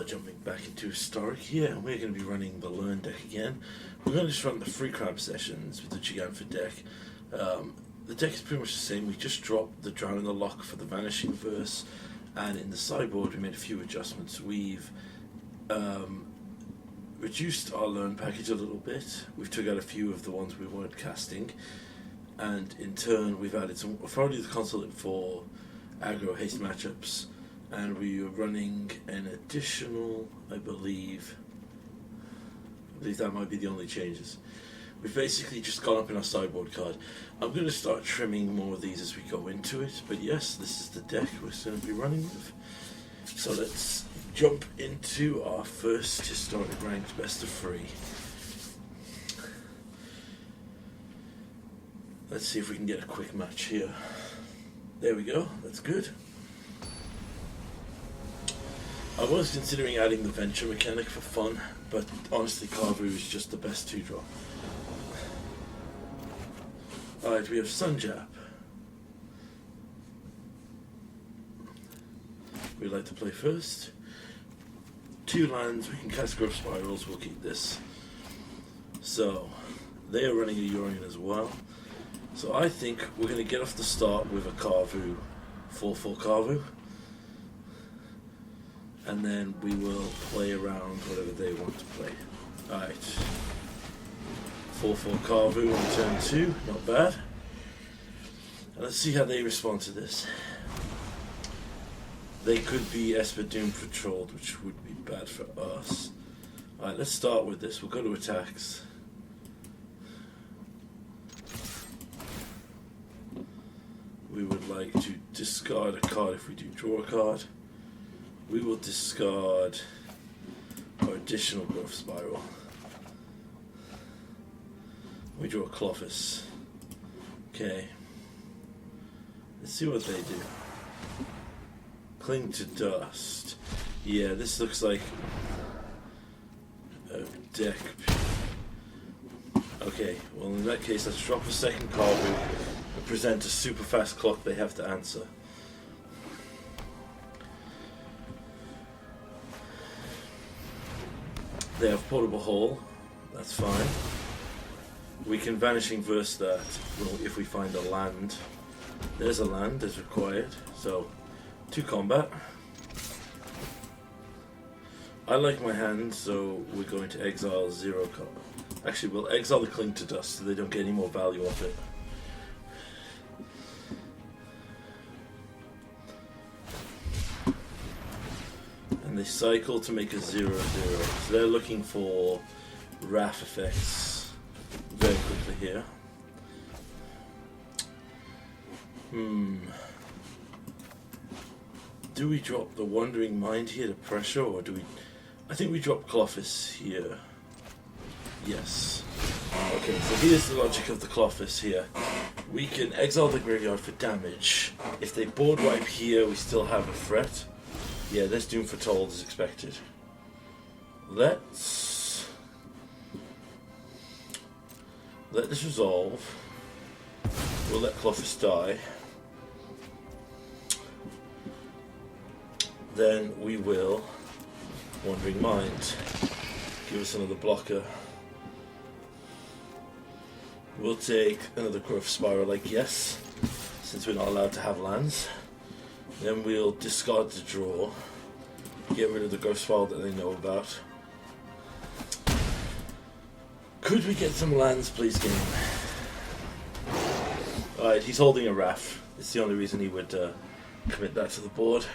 Jumping back into Historic here, we're going to be running the Learn deck again. We're going to just run the free crab sessions with the Gigant deck. The deck is pretty much the same. We just dropped the Drown in the Lock for the Vanishing Verse, and in the sideboard we made a few adjustments. We've reduced our Learn package a little bit. We've took out a few of the ones we weren't casting, and in turn we've added some Authority of the Consulate for aggro haste matchups, and we are running an additional, I believe that might be the only changes. We've basically just gone up in our sideboard card. I'm going to start trimming more of these as we go into it, but yes, this is the deck we're going to be running with. So let's jump into our first Historic Ranked Best of 3. Let's see if we can get a quick match here. There we go, that's good. I was considering adding the Venture mechanic for fun, but honestly Carvery is just the best 2-drop. Alright, we have Sunjap. We'd like to play first. 2 lands, we can cast Growth Spirals, we'll keep this. So, they are running a Yorion as well. So I think we're going to get off the start with a Carvu, 4/4 Carvu. And then we will play around whatever they want to play. Alright. 4/4 Carvu on turn 2, not bad. And let's see how they respond to this. They could be Esper Doom Patrolled, which would be bad for us. Alright, let's start with this. We'll go to attacks. We would like to discard a card if we do draw a card. We will discard our additional Growth Spiral. We draw a Clophis. Okay. Let's see what they do. Cling to Dust. Yeah, this looks like a deck. Okay, well in that case let's drop a second card and present a super fast clock they have to answer. They have Portable Hole, that's fine. We can Vanishing Verse that if we find a land. There's a land as required, so 2 combat. I like my hand, so we're going to exile 0 card. Actually, we'll exile the Cling to Dust so they don't get any more value off it. And they cycle to make a 0/0. So they're looking for Wrath effects very quickly here. Do we drop the Wandering Mind here to pressure, or do we... I think we drop Clophis here. Yes. Okay, so here's the logic of the Clophis here. We can exile the graveyard for damage. If they board wipe here, we still have a threat. Yeah, this Doom Foretold is expected. Let's let this resolve. We'll let Clophis die. Then we will Wandering Mind. Give us another blocker. We'll take another Growth Spiral, I guess, since we're not allowed to have lands. Then we'll discard the draw. Get rid of the Growth Spiral that they know about. Could we get some lands, please, game? Alright, he's holding a Wrath. It's the only reason he would commit that to the board.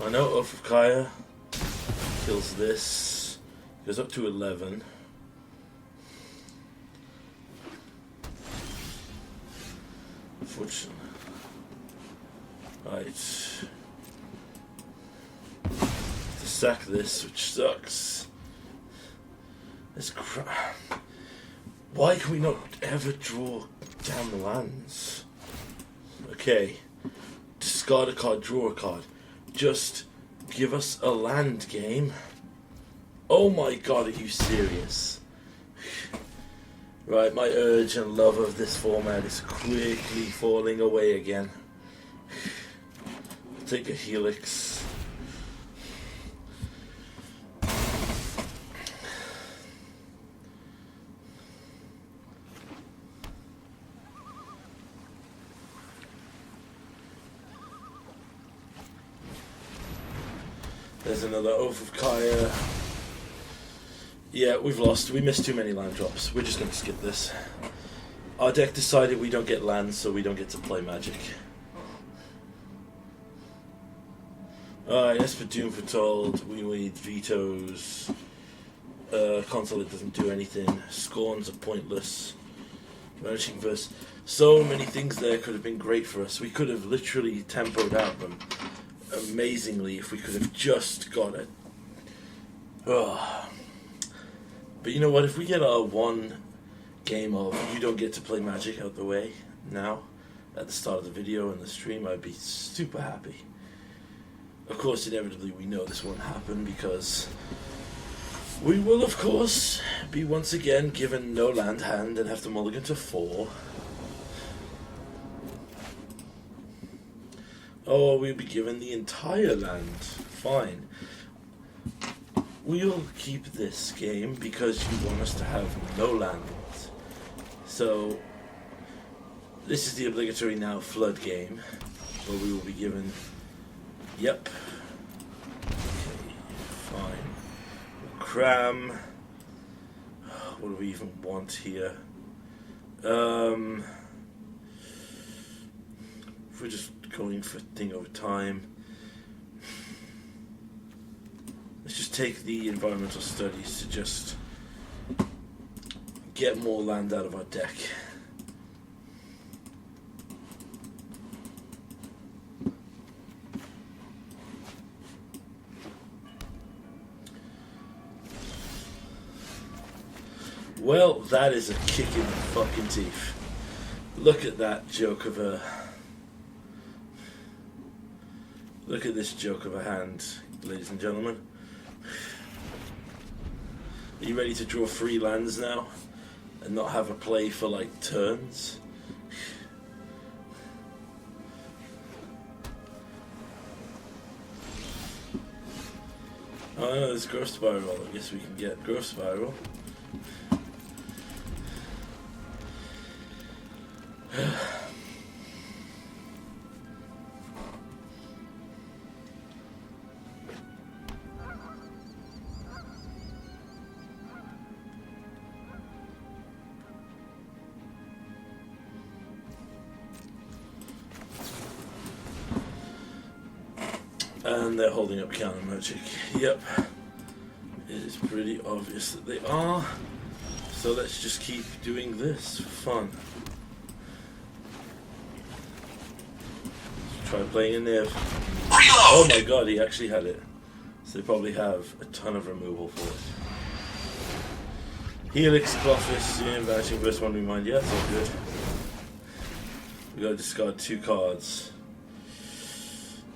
I know Oath of Kaya kills this. Goes up to 11. Unfortunately. Right. To sack this, which sucks. This crap. Why can we not ever draw down the lands? Okay. Discard a card, draw a card. Just give us a land game. Oh my god, are you serious? Right, my urge and love of this format is quickly falling away again. I'll take a Helix. There's another Oath of Kaya. Yeah, we've lost. We missed too many land drops. We're just going to skip this. Our deck decided we don't get lands, so we don't get to play Magic. Alright, as for Doom Foretold, we need vetoes. Consulate doesn't do anything. Scorns are pointless. Vanishing Verse. So many things there could have been great for us. We could have literally tempoed out them amazingly if we could have just got it. Ugh. But you know what? If we get our one game of you don't get to play Magic out the way now, at the start of the video and the stream, I'd be super happy. Of course, inevitably, we know this won't happen because we will, of course, be once again given no land hand and have to mulligan to 4. Oh, we'll be given the entire land. Fine. We'll keep this game because you want us to have no land. So, this is the obligatory now flood game, where we will be given... Yep. Okay, fine. We'll cram. What do we even want here? If we're just going for thing over time, let's just take the environmental studies to just get more land out of our deck. Well, that is a kick in the fucking teeth. Look at that joke of a... Look at this joke of a hand, ladies and gentlemen. Are you ready to draw 3 lands now? And not have a play for, like, turns? Oh no, there's Growth Spiral. I guess we can get Growth Spiral. And they're holding up counter magic. Yep. It is pretty obvious that they are. So let's just keep doing this for fun. Let's try playing a Niv. Oh my god, he actually had it. So they probably have a ton of removal for it. Helix, Clofis, Vanishing Verse, Wandering Mind. Yeah, that's all good. We gotta discard 2 cards.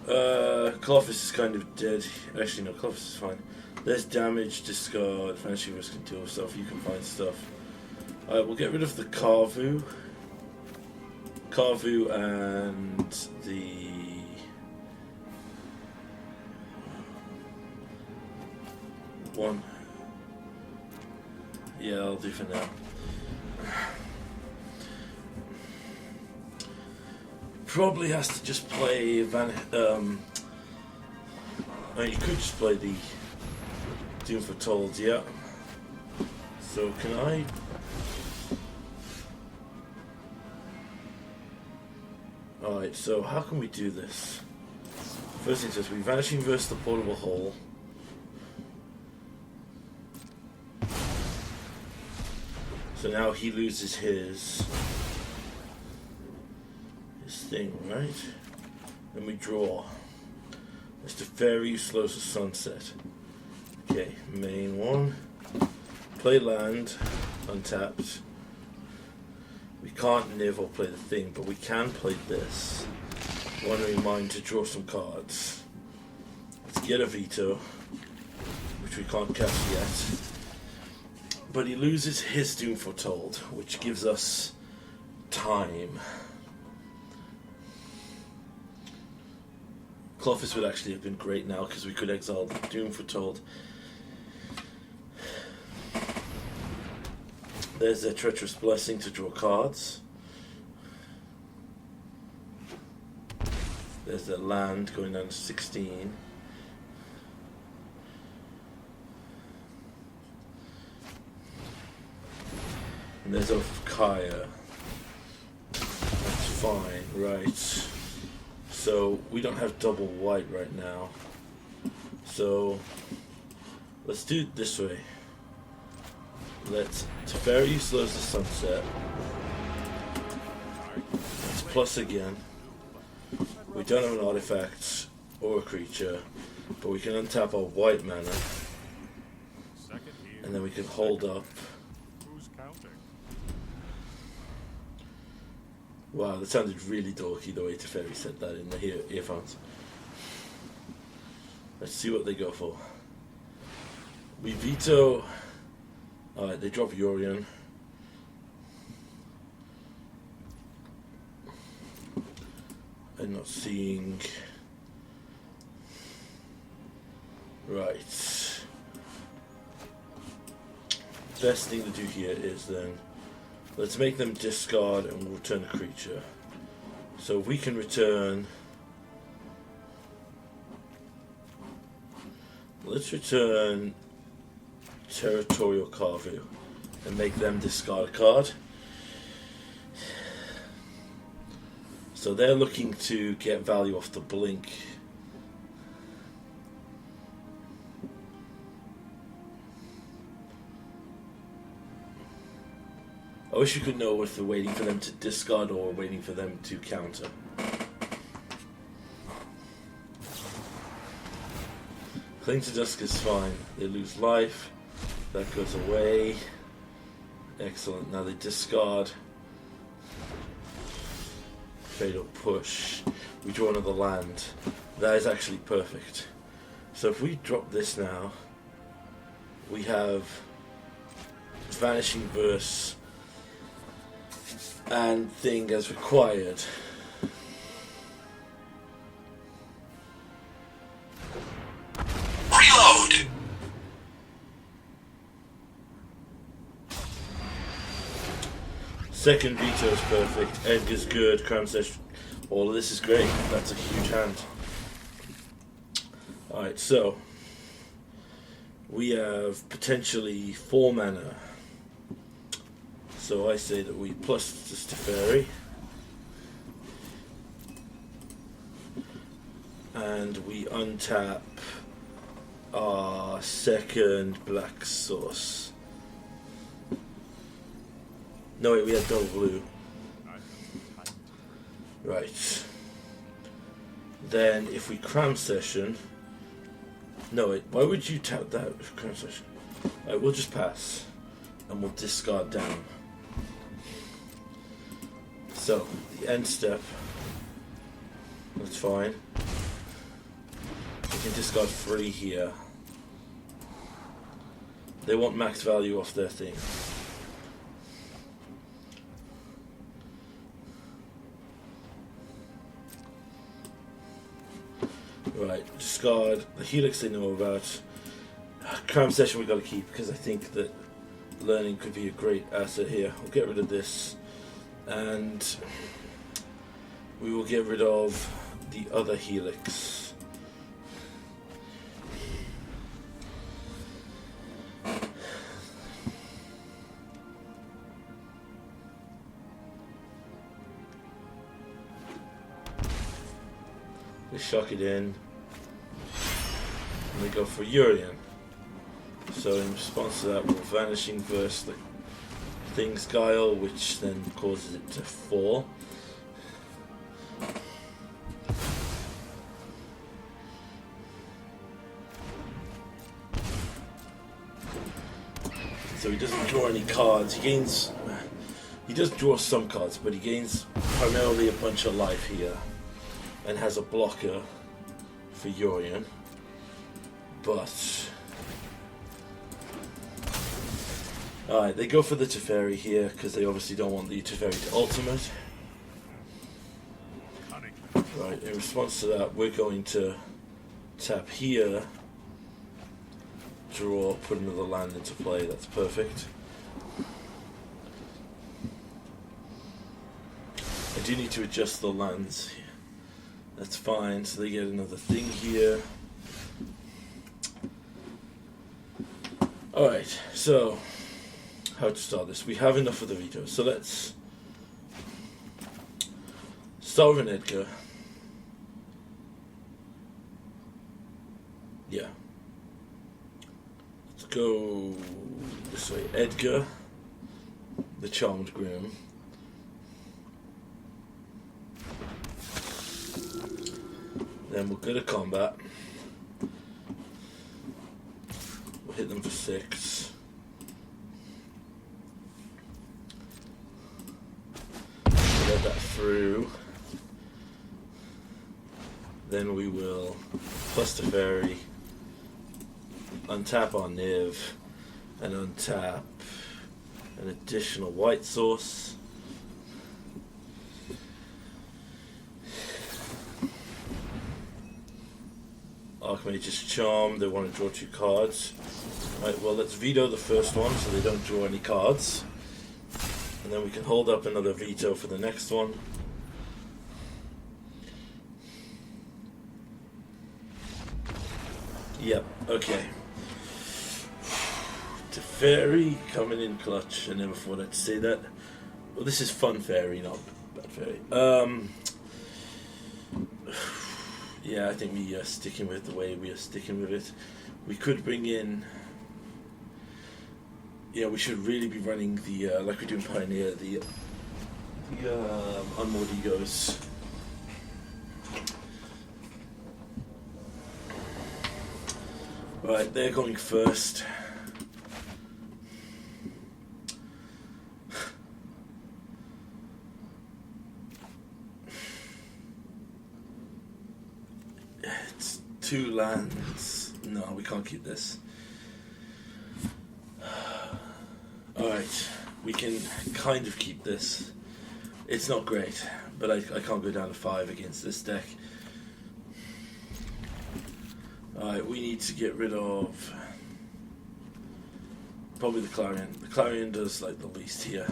Clofis is kind of dead. Actually, no, Clofis is fine. There's damage, discard, Vanishing Verse can deal with stuff, you can find stuff. Alright, we'll get rid of the Carvu. Carvu and the... one. Yeah, I'll do for now. Probably has to just play you could just play the Doom Foretold, yeah. So can I? Alright, so how can we do this? First thing says we Vanishing Verse the Portable Hole. So now he loses his thing, right? Then we draw. Mr. Fairy slows the sunset. Okay, main one. Play land, untapped. We can't Niv or play the thing, but we can play this. Wandering Mind to draw some cards. Let's get a veto, which we can't cast yet. But he loses his Doom Foretold, which gives us time. Clofis would actually have been great now because we could exile Doom Foretold. There's a Treacherous Blessing to draw cards. There's a land going down to 16. And there's a Kaya. That's fine, right. So we don't have double white right now. So let's do it this way. Let's Teferi slows the sunset. Let's plus again. We don't have an artifact or a creature, but we can untap our white mana. And then we can hold up. Wow, that sounded really dorky the way Teferi said that in the earphones. Let's see what they go for. We veto. Alright, they drop Yorion. I'm not seeing. Right. Best thing to do here is then let's make them discard and we'll return a creature. So we can return. Let's return Territorial Kavu and make them discard a card. So they're looking to get value off the blink. I wish you could know if they're waiting for them to discard or waiting for them to counter. Cling to Dusk is fine. They lose life. That goes away. Excellent. Now they discard. Fatal Push. We draw another land. That is actually perfect. So if we drop this now, we have Vanishing Verse and Thing as required. Reload! Second veto is perfect. Edgar's good. Crown Session. All of this is great. That's a huge hand. Alright, so we have potentially 4 mana. So I say that we plus this Teferi. And we untap our second black source. No wait, we had double blue. Right. Then if we Cram Session. No wait, why would you tap that Cram Session? Alright, we'll just pass. And we'll discard down. So, the end step. That's fine. We can discard 3 here. They want max value off their thing. Right, discard the Helix they know about. Cram Session we gotta keep because I think that learning could be a great asset here. We'll get rid of this. And we will get rid of the other Helix. We shock it in. And we go for Urian. So in response to that, we'll Vanishing Verse the Thing's Guile, which then causes it to fall. So he doesn't draw any cards. He does draw some cards, but he gains primarily a bunch of life here, and has a blocker for Yorion. But alright, they go for the Teferi here because they obviously don't want the Teferi to ultimate. Right, in response to that, we're going to tap here, draw, put another land into play. That's perfect. I do need to adjust the lands. That's fine, so they get another thing here. Alright, so how to start this. We have enough of the vetoes, so let's start with an Edgar. Yeah. Let's go this way. Edgar, the Charmed Groom. Then we'll go to combat. We'll hit them for 6. Get that through. Then we will plus the fairy, untap our Niv, and untap an additional white source. Archmage's Charm, they want to draw 2 cards. Right, well, let's veto the first one so they don't draw any cards. And then we can hold up another veto for the next one. Yep, okay. Teferi coming in clutch. I never thought I'd say that. Well, this is fun fairy, not bad fairy. Yeah, I think we are sticking with the way we are sticking with it. We could bring in... Yeah, we should really be running the, like we do in Pioneer, the Unmoored Egos. Right, they're going first. It's 2 lands. No, we can't keep this. Alright, we can kind of keep this. It's not great, but I can't go down to 5 against this deck. Alright, we need to get rid of probably the Clarion. The Clarion does like the least here.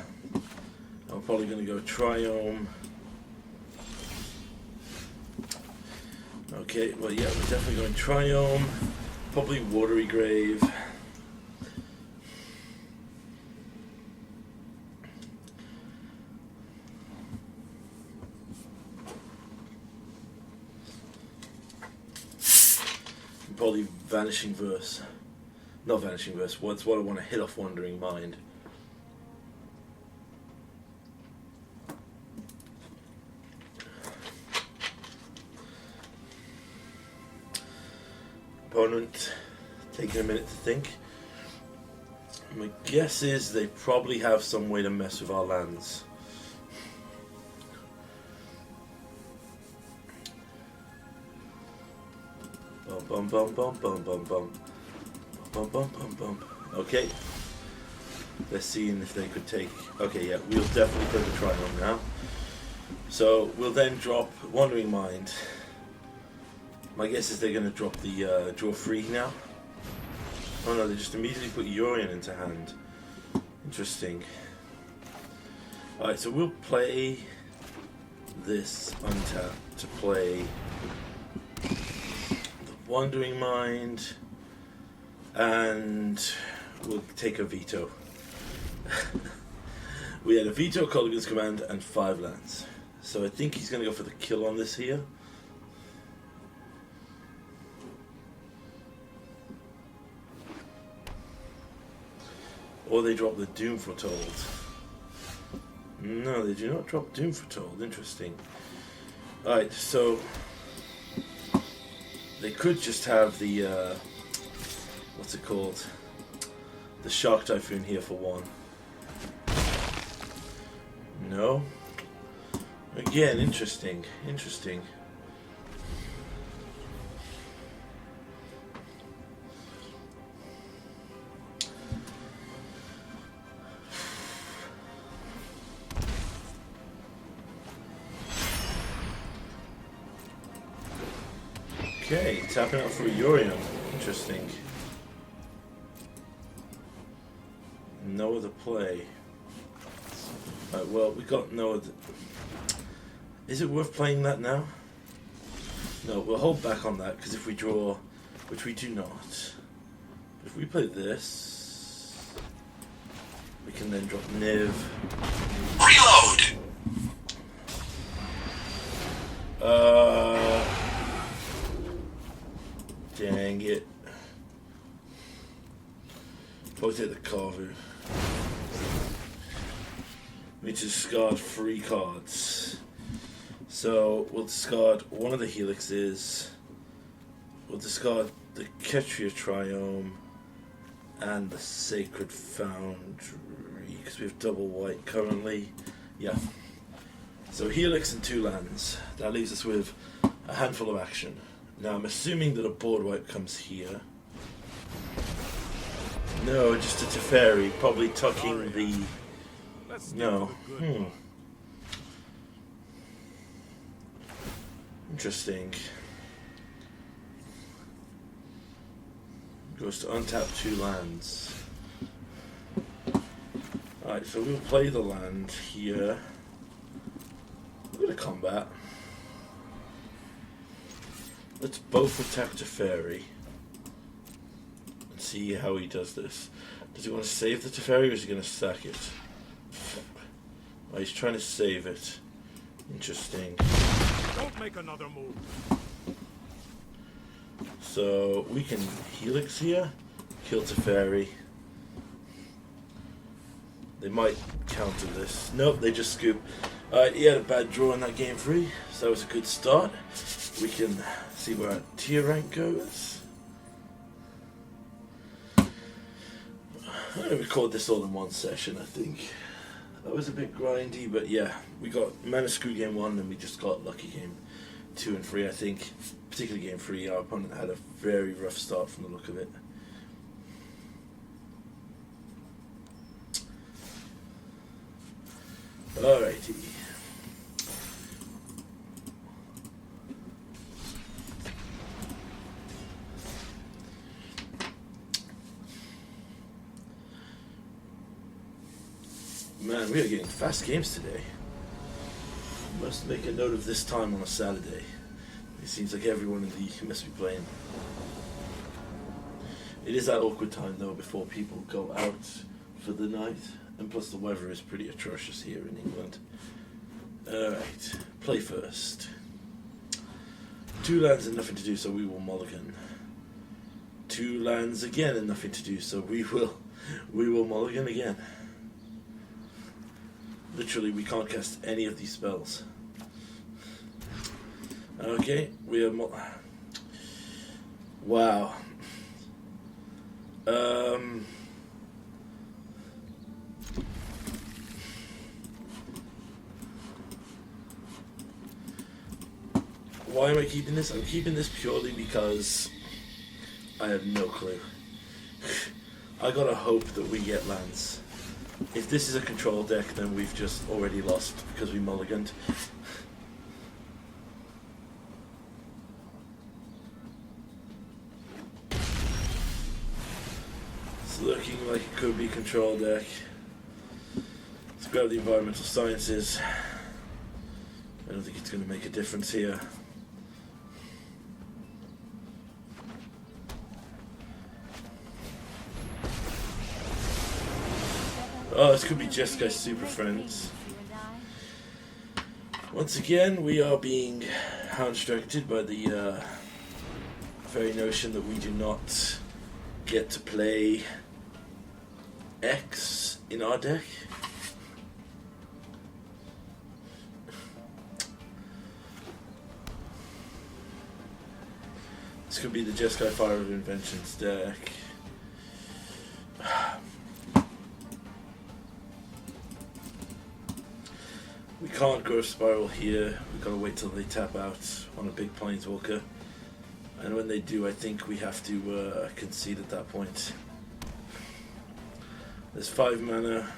I'm probably going to go Triome. Okay, well yeah, we're definitely going Triome. Probably Watery Grave. Probably Vanishing Verse. Not Vanishing Verse, what's what I want to hit off Wandering Mind. Opponent taking a minute to think. My guess is they probably have some way to mess with our lands. Bum bum bum bum bum bum bum bum bum bum. Okay. They're seeing if they could take. Okay, yeah, we'll definitely play the Triome now. So we'll then drop Wandering Mind. My guess is they're going to drop the draw 3 now. Oh no, they just immediately put Yorion into hand. Interesting. Alright, so we'll play this untap to play Wandering Mind, and we'll take a veto. We had a veto, Colligan's Command, and 5 lands. So I think he's going to go for the kill on this here. Or they drop the Doom Foretold. No, they do not drop Doom Foretold. Interesting. Alright, so they could just have the, what's it called? The Shark Typhoon here for 1. No? Again, interesting. Interesting. Okay, tapping out for Yorion. Interesting. No other play. Right, well, we got no other... Is it worth playing that now? No, we'll hold back on that, because if we draw, which we do not, if we play this, We can then drop Niv. Reload! Dang it. Probably take the Kavu. We need to discard 3 cards. So we'll discard one of the Helixes. We'll discard the Ketria Triome and the Sacred Foundry because we have double white currently. Yeah. So Helix and 2 lands. That leaves us with a handful of action. Now I'm assuming that a board wipe comes here. No, just a Teferi, probably tucking the... No. Interesting. Goes to untap 2 lands. Alright, so we'll play the land here. We're going to combat. Let's both attack Teferi. And see how he does this. Does he want to save the Teferi or is he going to sack it? Oh, he's trying to save it. Interesting. Don't make another move. So we can Helix here, kill Teferi. They might counter this. Nope, they just scoop. Alright, he had a bad draw in that game 3, so that was a good start. We can see where our tier rank goes. I'm going to record this all in one session, I think. That was a bit grindy, but yeah, we got Mana Screw game 1 and we just got lucky game 2 and 3, I think. Particularly game 3, our opponent had a very rough start from the look of it. Alrighty. Man, we are getting fast games today. Must make a note of this time on a Saturday. It seems like everyone in the league must be playing. It is that awkward time though before people go out for the night, and plus the weather is pretty atrocious here in England. Alright, play first. 2 lands and nothing to do, so we will mulligan. 2 lands again and nothing to do, so we will mulligan again. Literally, we can't cast any of these spells. Okay, we are wow. Why am I keeping this? I'm keeping this purely because I have no clue. I gotta hope that we get lands. If this is a control deck, then we've just already lost because we mulliganed. It's looking like it could be control deck. Let's grab the environmental sciences. I don't think it's going to make a difference here. Oh, this could be Jeskai Super Friends. Once again, we are being hound-structed by the very notion that we do not get to play X in our deck. This could be the Jeskai Fire of Inventions deck. We can't go Spiral here. We've got to wait till they tap out on a big Planeswalker. And when they do, I think we have to concede at that point. There's 5 mana.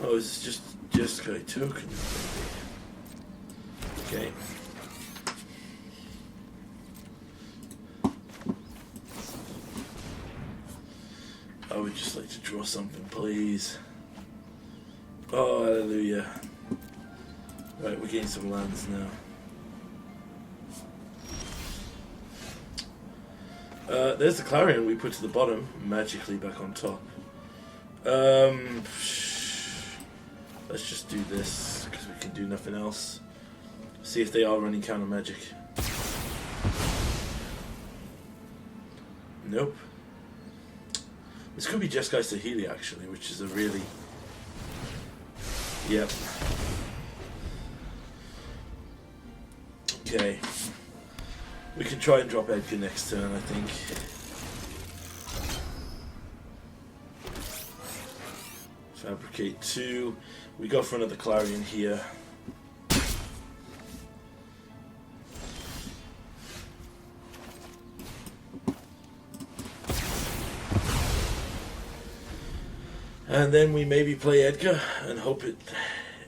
Oh, it's just Jeskai token. Okay. I would just like to draw something, please. Oh, hallelujah. Right, we're getting some lands now. There's the Clarion we put to the bottom, magically back on top. Let's just do this, because we can do nothing else. See if they are running counter magic. Nope. This could be Jeskai Sahili, actually, which is a really... Yep. Okay. We can try and drop Edgar next turn, I think. Fabricate 2. We go for another Clarion here. And then we maybe play Edgar and hope it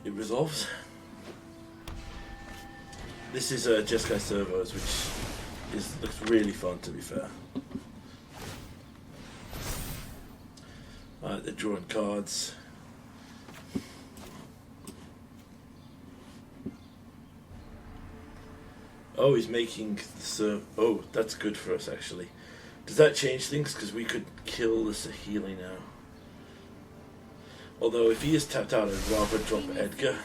resolves. This is Jeskai Servos, which looks really fun, to be fair. Alright, they're drawing cards. Oh, he's making the serve. Oh, that's good for us, actually. Does that change things? Because we could kill the Sahili now. Although, if he is tapped out, I'd rather drop Edgar.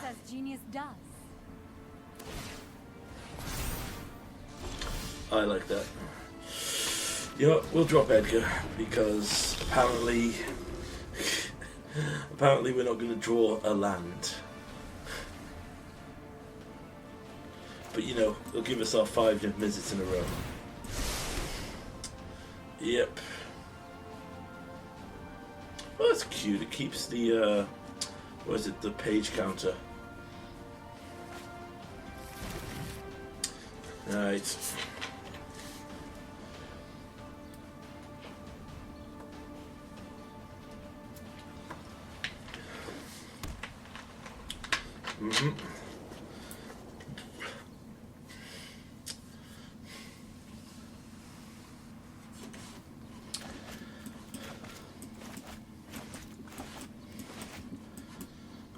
I like that. You know what? We'll drop Edgar because apparently we're not going to draw a land. But you know, it'll give us our 5 visits in a row. Yep. Oh, that's cute. It keeps the what is it? The page counter. Right.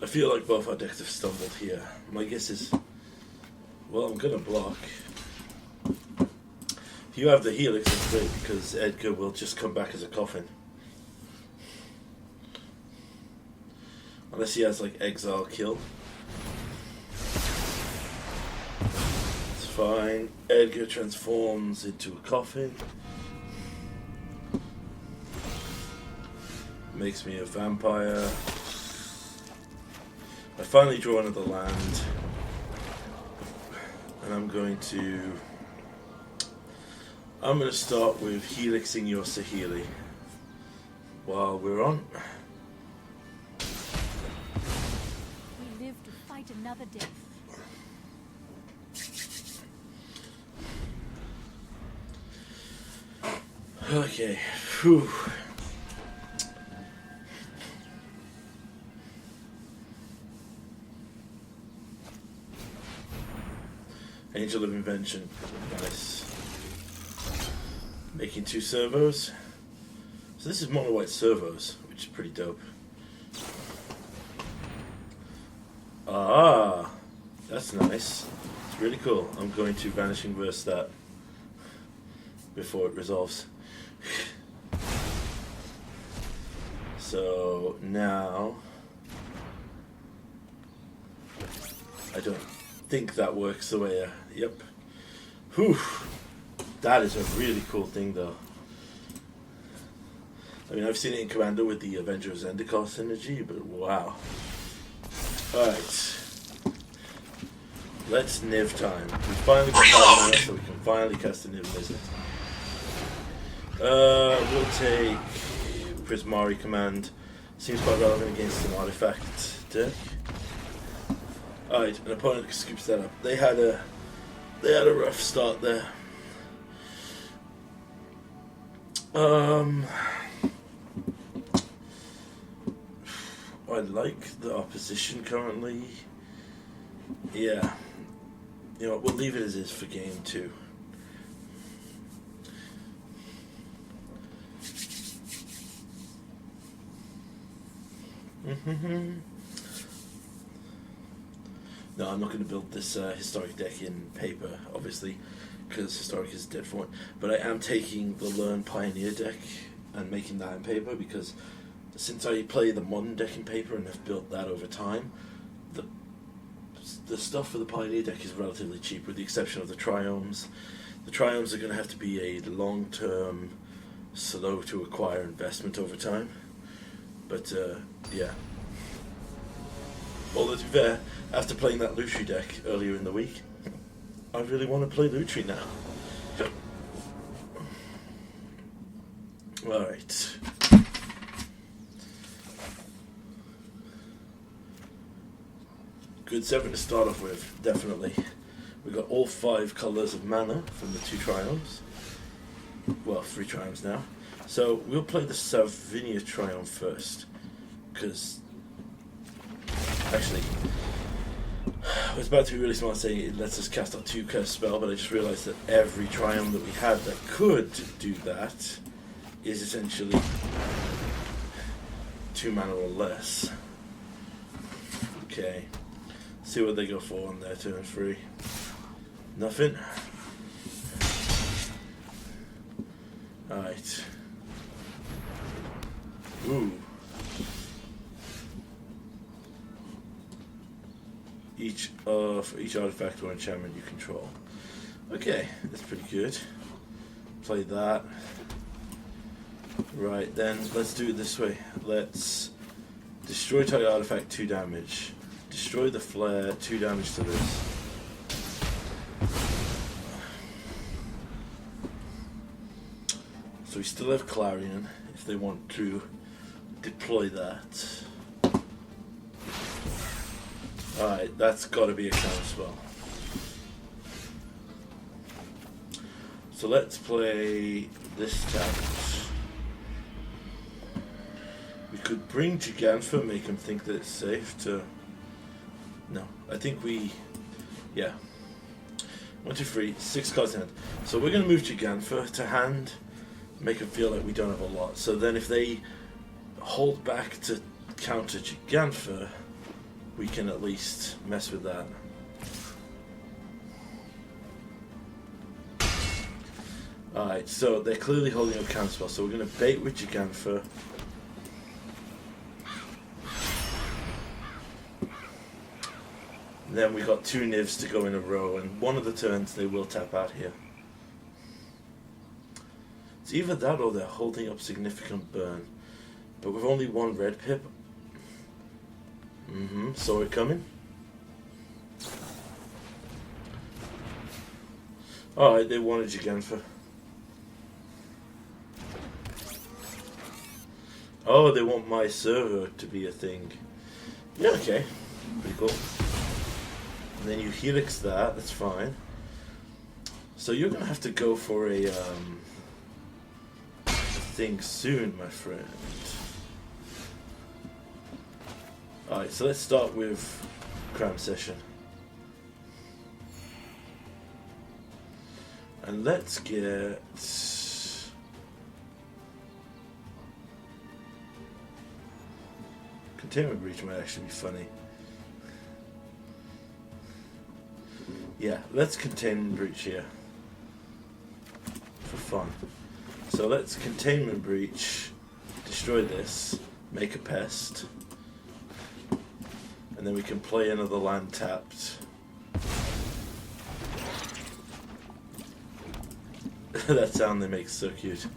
I feel like both our decks have stumbled here. My guess is, well, I'm gonna block. If you have the Helix, it's great because Edgar will just come back as a coffin. Unless he has like exile kill. It's fine. Edgar transforms into a coffin. Makes me a vampire. I finally draw another land. And I'm going to start with helixing your Sahili while we're on. We live to fight another death. Okay. Whew. Angel of Invention. Nice. Making 2 servos. So this is mono white servos, which is pretty dope. Ah, that's nice. It's really cool. I'm going to Vanishing Verse that before it resolves. So now I don't think that works the way yep. Whew. That is a really cool thing though. I mean, I've seen it in Commander with the Avengers Zendikar synergy, but wow. Alright. Let's Niv time. We finally got that now, so we can finally cast a Niv visit. We'll take Prismari command. Seems quite relevant against an artifact deck. Alright, an opponent scoops that up. They had a rough start there. I like the opposition currently. Yeah. You know what, we'll leave it as is for game 2. No, I'm not going to build this historic deck in paper, obviously, because Historic is dead for it. But I am taking the Learn Pioneer deck and making that in paper, because since I play the modern deck in paper and have built that over time, the stuff for the Pioneer deck is relatively cheap, with the exception of the Triomes. The Triomes are going to have to be a long-term, slow-to-acquire investment over time. But, yeah. Although, to be fair, after playing that Lutri deck earlier in the week, I really want to play Lutri now. Alright. Good 7 to start off with, definitely. We've got all 5 colours of mana from the 2 Triomes. Well, 3 Triomes now. So we'll play the Salvinia Triumph first, because actually I was about to be really smart saying it lets us cast our 2 curse spell, but I just realised that every Triumph that we had that could do that is essentially 2 mana or less. Okay, see what they go for on their turn 3. Nothing. Alright. Ooh. For each artifact or enchantment you control. Okay, that's pretty good. Play that. Right, then let's do it this way. Let's destroy target artifact, 2 damage. Destroy the flare, 2 damage to this. So we still have Clarion if they want to deploy that. Alright, that's got to be a counter spell. So let's play this tap. We could bring Gigantha, make him think that it's safe to... No, I think we... Yeah. 1, 2, 3, 6 cards in hand. So we're going to move Gigantha to hand, make them feel like we don't have a lot. So then if they hold back to counter Gigantha, we can at least mess with that. Alright, so they're clearly holding a counterspell, so we're going to bait with Gigantha. And then we've got 2 Nivs to go in a row, and one of the turns they will tap out here. It's either that or they're holding up significant burn. But with only 1 red pip. Saw it coming. Alright, they wanted Gigantha. Oh, they want my server to be a thing. Yeah, okay. Pretty cool. And then you helix that, that's fine. So you're going to have to go for a thing soon, my friend. Alright, so let's start with Cram Session. And let's get... Containment Breach might actually be funny. Yeah, let's Containment Breach here. For fun. So let's Containment Breach, destroy this, make a pest. And then we can play another land tapped. That sound they make is so cute.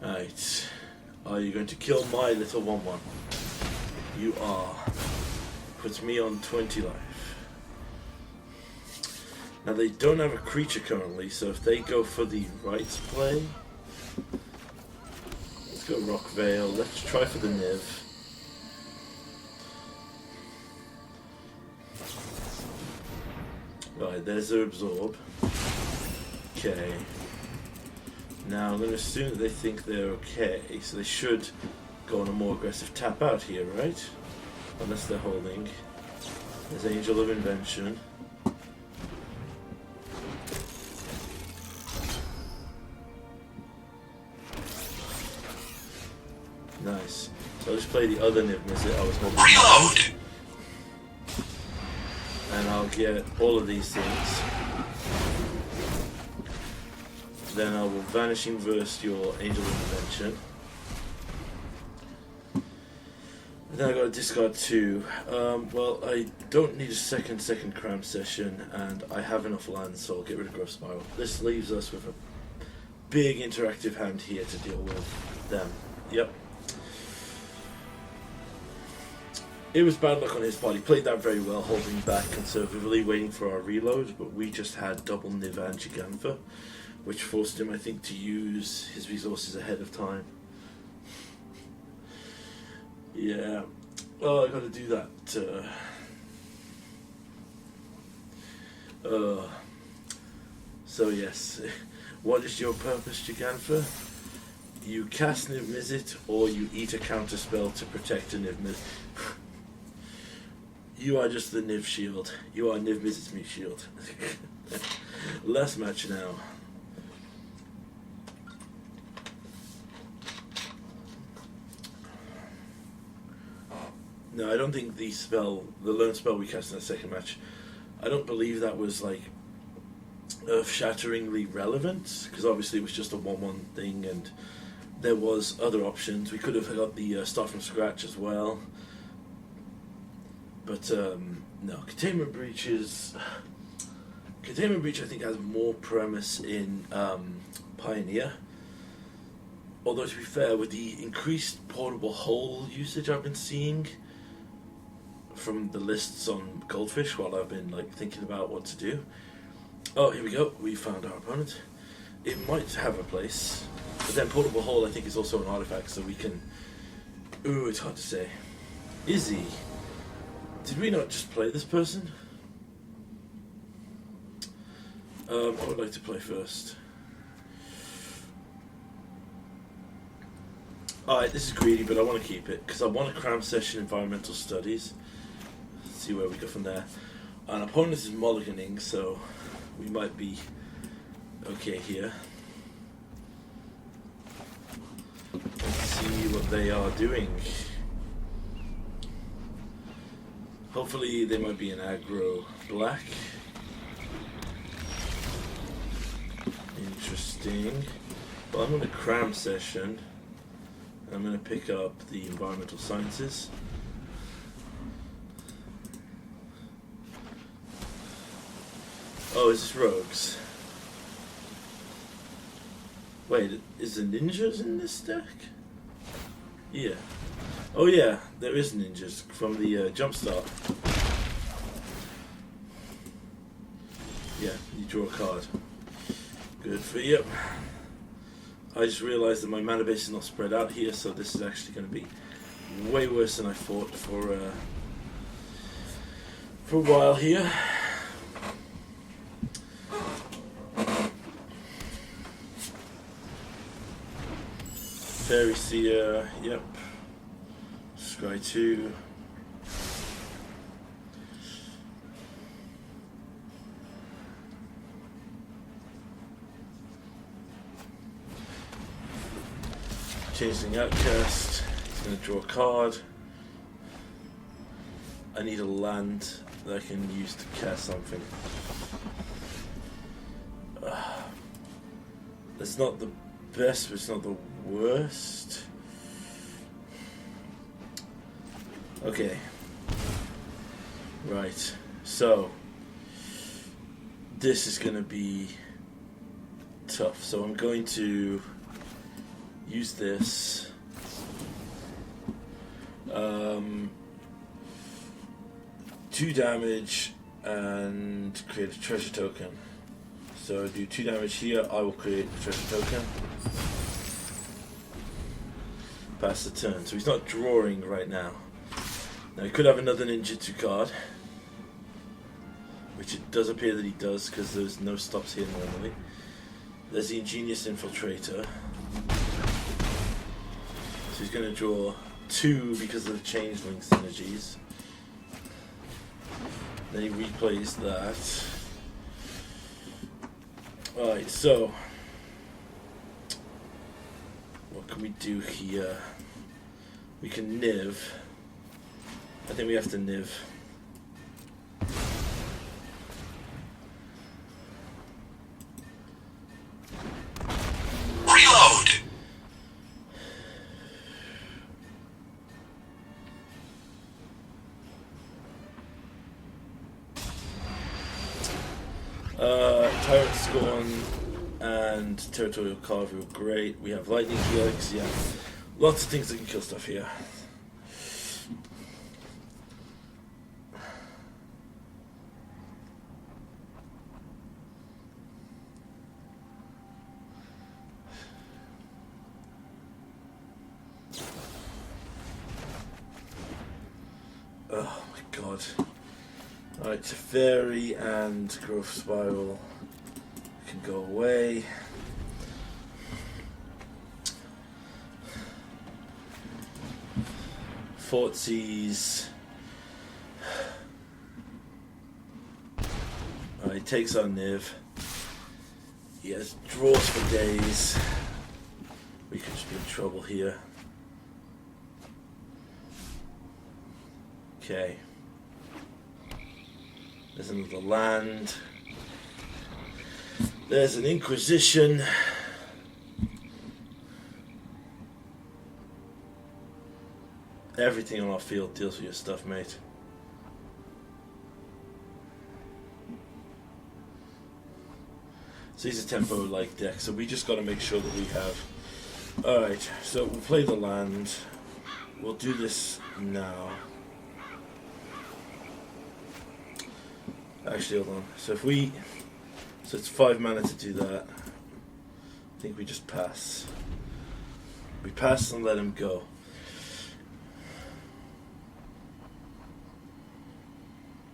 Alright. Are you going to kill my little 1/1? You are. Puts me on 20 life. Now they don't have a creature currently, so if they go for the rights play... Let's go Rock Veil. Let's try for the Niv. Right, there's their Absorb. Okay. Now I'm going to assume that they think they're okay, so they should go on a more aggressive tap out here, right? Unless they're holding. There's Angel of Invention. Nice. So I'll just play the other Niv Mizzet I was holding. Reload! And then I'll get all of these things. Then I will Vanishing Verse your Angel Intervention. And then I got to discard 2. Well, I don't need a second cram session, and I have enough land, so I'll get rid of Growth Spiral. This leaves us with a big interactive hand here to deal with them. Yep. It was bad luck on his part. He played that very well, holding back conservatively, waiting for our reload, but we just had double Niv and Gigantha, which forced him, I think, to use his resources ahead of time. Yeah. Oh, I gotta do that. So yes, what is your purpose, Gigantha? You cast Niv Mizzet, or you eat a counter spell to protect a Niv Mizzet. You are just the Niv shield. You are Niv Mizzet's meat shield. Last match now. No, I don't think the lone spell we cast in the second match, I don't believe that was like earth-shatteringly relevant, because obviously it was just a 1-1 thing, and there was other options. We could have got the start from scratch as well, but no. Containment Breach I think has more premise in Pioneer. Although to be fair, with the increased portable hole usage I've been seeing from the lists on Goldfish while I've been like thinking about what to do. Oh, here we go. We found our opponent. It might have a place, but then portable hole I think is also an artifact, so we can. Ooh, it's hard to say. Is he? Did we not just play this person? I would like to play first. Alright, this is greedy, but I want to keep it because I want a cram session environmental studies. Let's see where we go from there. An opponent is mulliganing, so we might be okay here. Let's see what they are doing. Hopefully they might be an aggro black. Interesting. Well, I'm on a cram session. I'm going to pick up the environmental sciences. Oh, is this rogues? Wait, is the ninjas in this deck? Yeah. Oh yeah, there is ninjas from the jumpstart. Yeah, you draw a card. Good for you. I just realised that my mana base is not spread out here, so this is actually going to be way worse than I thought for a while here. Fairy Seer, yep. Scry 2. Chasing Outcast. He's going to draw a card. I need a land that I can use to cast something. It's not the best, but it's not the worst. Okay. Right. So this is going to be tough. So I'm going to use this. 2 damage and create a treasure token. So I do 2 damage here, I will create a treasure token. Pass the turn. So he's not drawing right now. Now he could have another ninjutsu card, which it does appear that he does because there's no stops here normally. There's the Ingenious Infiltrator. So he's going to draw 2 because of the Changeling synergies. Then he replays that. Alright, so what can we do here? We can Niv. I think we have to Niv. Tyrant Scorn and Territorial Carvu, great. We have Lightning Helix, yeah. Lots of things that can kill stuff here. Oh my god. Alright, Teferi and Growth Spiral can go away. Fortsies. Alright, takes on Niv. He has draws for days. We could just be in trouble here. Okay. There's another land. There's an Inquisition. Everything on our field deals with your stuff, mate. So these are tempo-like decks, so we just got to make sure that we have... Alright, so we'll play the land. We'll do this now. Actually, hold on. So if we... So it's 5 mana to do that. I think we just pass. We pass and let him go.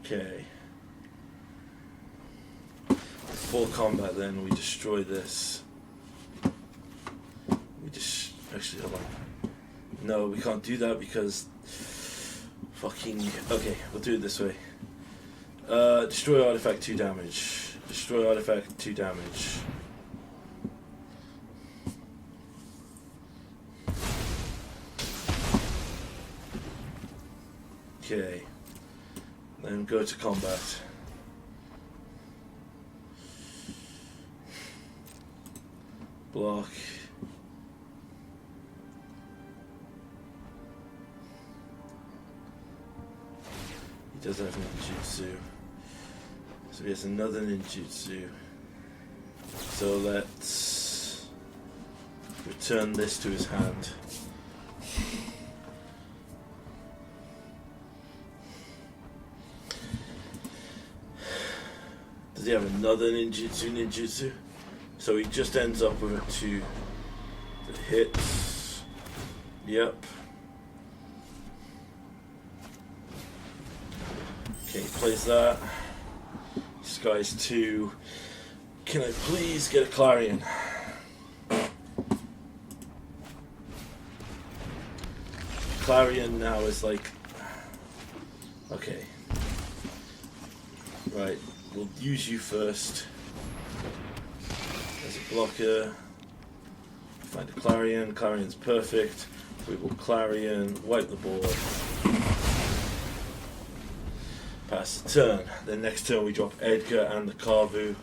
Okay. Full combat then, we destroy this. We just... Actually, hold on. No, we can't do that because... Fucking... Okay, we'll do it this way. Destroy artifact 2 damage. Destroy artifact 2 damage. Okay. Then go to combat. Block. He does have ninjutsu. So he has another ninjutsu. So let's return this to his hand. Does he have another ninjutsu? So he just ends up with a 2 that hits. Yep. Okay, he plays that. This guy's 2. Can I please get a Clarion? Clarion now is like... Okay. Right, we'll use you first. There's a blocker. Find a Clarion. Clarion's perfect. We will Clarion, wipe the board. Pass the turn. Then next turn we drop Edgar and the Carvu.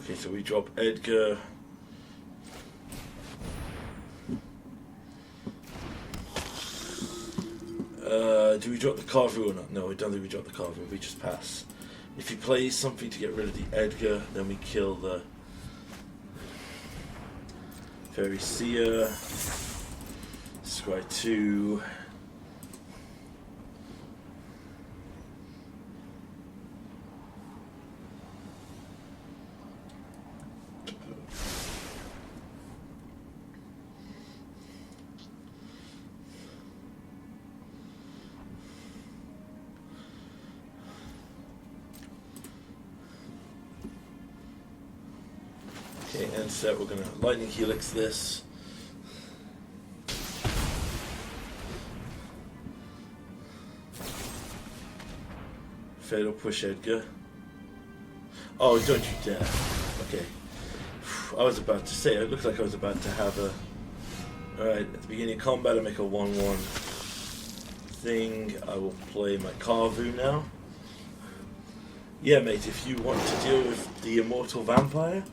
Okay, so we drop Edgar. Do we drop the Carvu or not? No, we don't think we drop the Carvu. We just pass. If he plays something to get rid of the Edgar, then we kill the Fairy Seer. Scry 2. Okay, and set, we're going to Lightning Helix this. Fatal push Edgar. Oh, don't you dare. Okay. I was about to say, it looked like I was about to have a... Alright, at the beginning of combat I make a 1-1 thing. I will play my Carvu now. Yeah, mate, if you want to deal with the Immortal Vampire,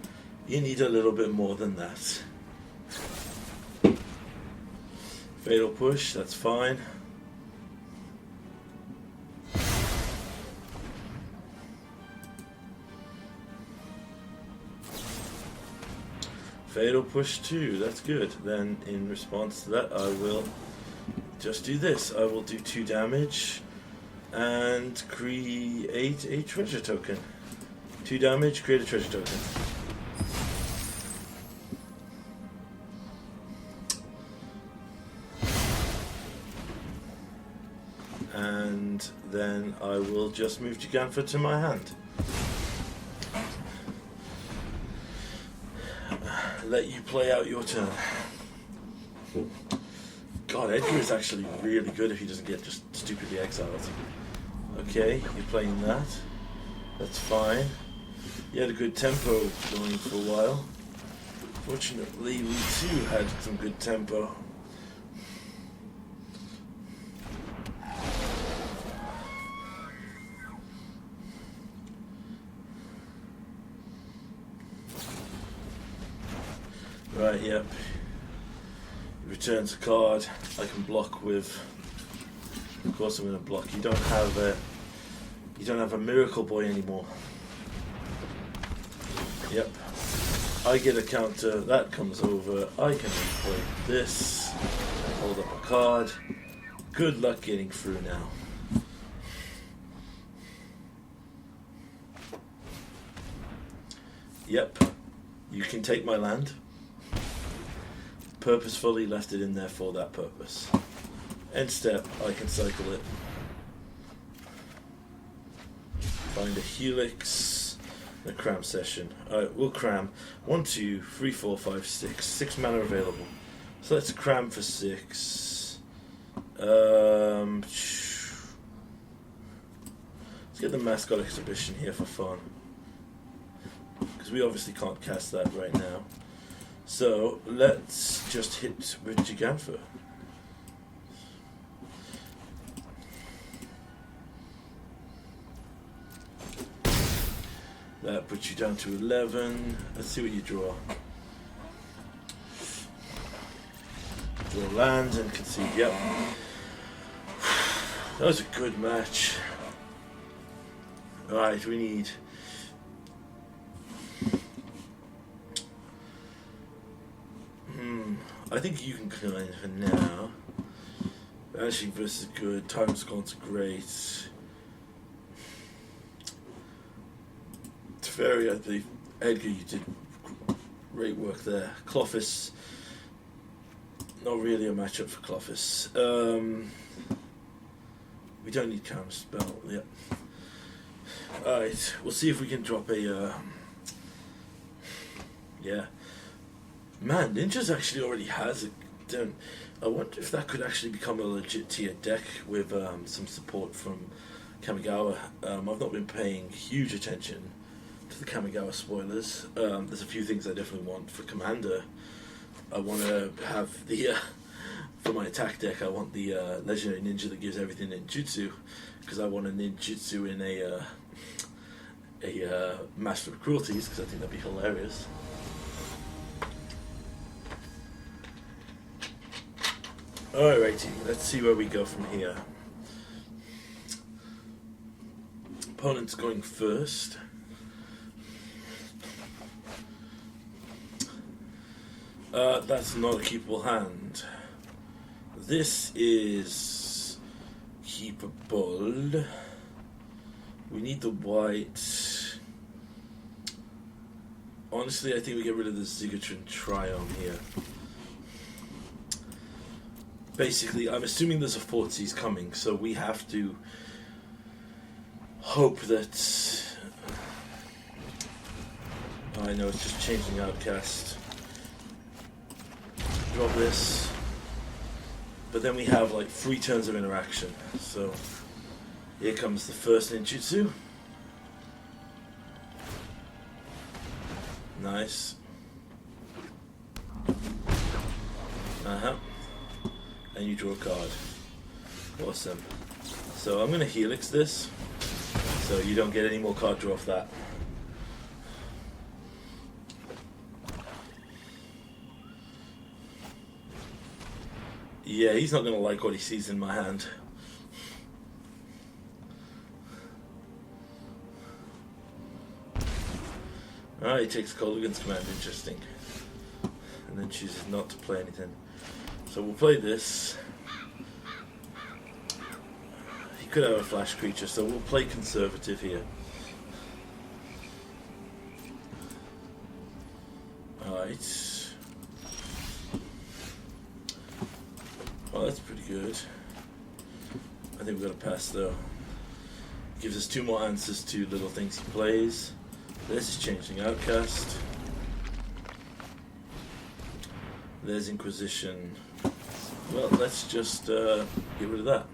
You need a little bit more than that. Fatal push, that's fine. Fatal push 2, that's good. Then in response to that, I will just do this. I will do 2 damage and create a treasure token. 2 damage, create a treasure token. And then I will just move Gigantha to my hand. Let you play out your turn. God, Edgar is actually really good if he doesn't get just stupidly exiled. Okay, you're playing that. That's fine. You had a good tempo going for a while. Fortunately, we too had some good tempo. Right, yep. Returns a card. I can block with. Of course, I'm going to block. You don't have a Miracle Boy anymore. Yep. I get a counter. That comes over. I can play this. Hold up a card. Good luck getting through now. Yep. You can take my land. Purposefully left it in there for that purpose. End step, I can cycle it. Find a Helix, and a cram session. Alright, we'll cram. 1, 2, 3, 4, 5, 6. 6 mana available. So let's cram for 6. Let's get the Mascot Exhibition here for fun. Because we obviously can't cast that right now. So let's just hit with Gigantha. That puts you down to 11. Let's see what you draw. Draw lands and concede. Yep. That was a good match. Alright, we need... I think you can kind of for now. Vanishing versus good. Time's gone to great. Teferi, I believe. Edgar, you did great work there. Clothis, not really a matchup for Clothis. We don't need counter spell. Yep. Alright, we'll see if we can drop a. Yeah. Man, Ninja's actually already has a... I wonder if that could actually become a legit tier deck with some support from Kamigawa. I've not been paying huge attention to the Kamigawa spoilers. There's a few things I definitely want for Commander. I want to have the... for my attack deck, I want the Legendary Ninja that gives everything ninjutsu, because I want a ninjutsu in a Master of Cruelties, because I think that'd be hilarious. Alrighty, let's see where we go from here. Opponent's going first. That's not a keepable hand. This is keepable. We need the white. Honestly, I think we get rid of the Zigatron Triome here. Basically, I'm assuming there's a Thoughtseize coming, so we have to hope that... Oh, I know, it's just changing Outcast. Drop this. But then we have like 3 turns of interaction. So, here comes the first ninjutsu. Nice. Uh-huh. And you draw a card. Awesome. So I'm going to Helix this, so you don't get any more card draw off that. Yeah, he's not going to like what he sees in my hand. Alright, he takes Colligan's command, interesting. And then chooses not to play anything. So we'll play this. He could have a flash creature, so we'll play conservative here. Alright. Well, that's pretty good. I think we've got to pass though. Gives us 2 more answers to little things he plays. This is changing Outcast. There's Inquisition. Well, let's just get rid of that.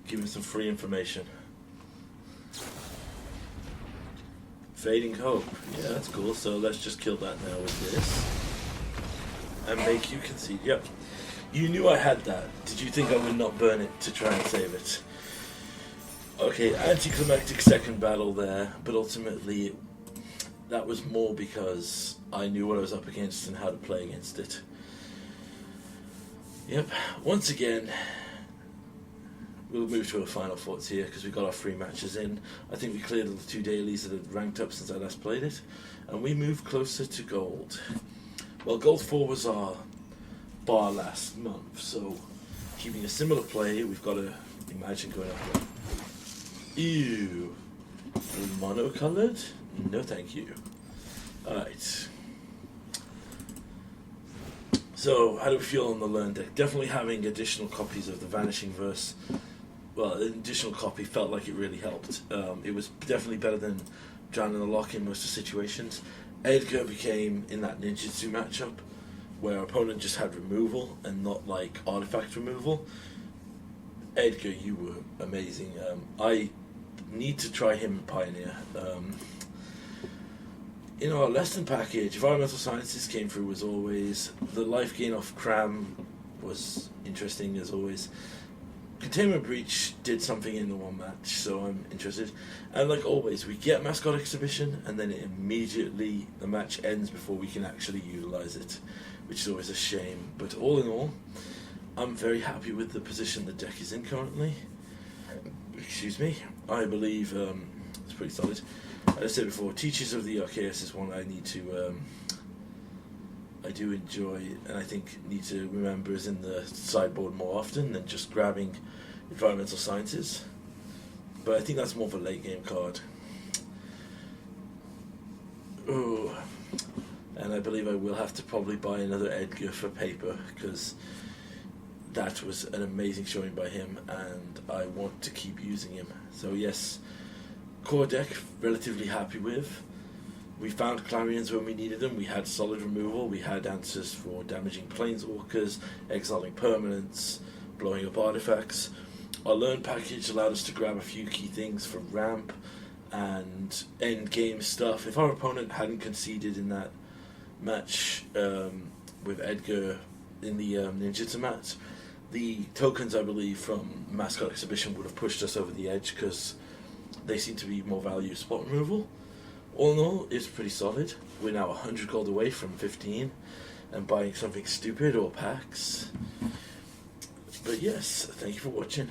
Give him some free information. Fading Hope. Yeah, that's cool. So let's just kill that now with this. And make you concede. Yep. You knew I had that. Did you think I would not burn it to try and save it? Okay, anticlimactic second battle there, but ultimately that was more because I knew what I was up against and how to play against it. Yep, once again, we'll move to our final thoughts here because we got our 3 matches in. I think we cleared the 2 dailies that had ranked up since I last played it, and we move closer to gold. Well, gold 4 was our bar last month, so keeping a similar play, we've got to imagine going up there. Ew. Monocolored? No thank you. Alright. So, how do we feel on the Learn deck? Definitely having additional copies of the Vanishing Verse. Well, an additional copy felt like it really helped. It was definitely better than Drown in the Lock in most of the situations. Edgar became in that ninjutsu matchup where our opponent just had removal and not like artifact removal. Edgar, you were amazing. I need to try him in Pioneer. In our lesson package, Environmental Sciences came through as always. The life gain off Cram was interesting as always. Containment Breach did something in the one match, so I'm interested. And like always, we get Mascot Exhibition, and then immediately the match ends before we can actually utilize it, which is always a shame. But all in all, I'm very happy with the position the deck is in currently. Excuse me. I believe it's pretty solid. As I said before, Teachers of the Archaeus is one I need to, I do enjoy, and I think need to remember is in the sideboard more often than just grabbing Environmental Sciences. But I think that's more of a late game card. Oh, and I believe I will have to probably buy another Edgar for paper because that was an amazing showing by him, and I want to keep using him. So yes, core deck relatively happy with. We found Clarions when we needed them. We had solid removal. We had answers for damaging planeswalkers, exiling permanents, blowing up artifacts. Our Learn package allowed us to grab a few key things for ramp and end game stuff. If our opponent hadn't conceded in that match with Edgar in the ninjutsu match, the tokens, I believe, from Mascot Exhibition would have pushed us over the edge because they seem to be more value spot removal. All in all, it's pretty solid. We're now 100 gold away from 15 and buying something stupid or packs. But yes, thank you for watching.